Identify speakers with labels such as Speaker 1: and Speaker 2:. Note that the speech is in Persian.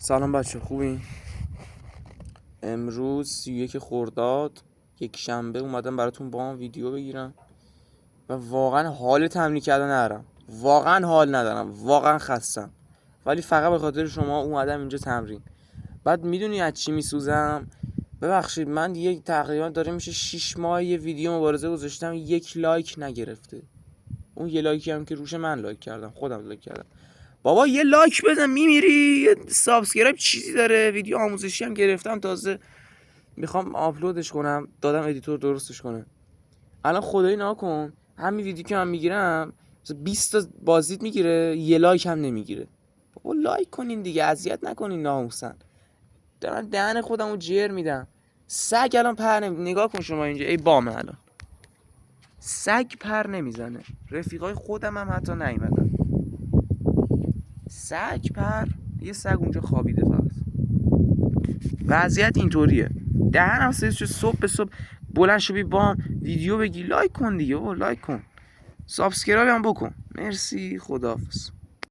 Speaker 1: سلام بچه خوبین؟ امروز 31 خرداد یک شنبه اومدم براتون با هم ویدیو بگیرم و واقعا حال تمرین کردن ندارم، واقعا حال ندارم، واقعا خستم، ولی فقط به خاطر شما اومدم اینجا تمرین. بعد میدونی از چی میسوزم؟ ببخشید من تقریبا داره میشه 6 ماه یه ویدیو مبارزه گذاشتم، یک لایک نگرفته. اون یه لایکی هم که روش من لایک کردم، خودم لایک کردم. بابا یه لایک بزن میمیری. یه سابسکرایب چیزی داره. ویدیو آموزشی هم گرفتم، تازه میخوام آپلودش کنم، دادم ادیتور درستش کنه. الان خدایی نکن همین ویدیو که من میگیرم 20 تا بازدید میگیره، یه لایک هم نمیگیره. بابا لایک کنین دیگه، اذیت نکنین ناموسن. دارن دهن خودمو جر میدم. سگ الان پر نگاه کن شما اینجا، ای بامه الان سگ پر نمیزنه. رفیقای خودم هم حتی نیومدن. سگ پر، یه سگ اونجا خوابیده فقط. وضعیت اینطوریه. دهنم سرویس شد. صبح به صبح بلند شو بی بام ویدیو بگی. لایک کن دیگه بابا، لایک کن، سابسکرایب هم بکن. مرسی، خداحافظ.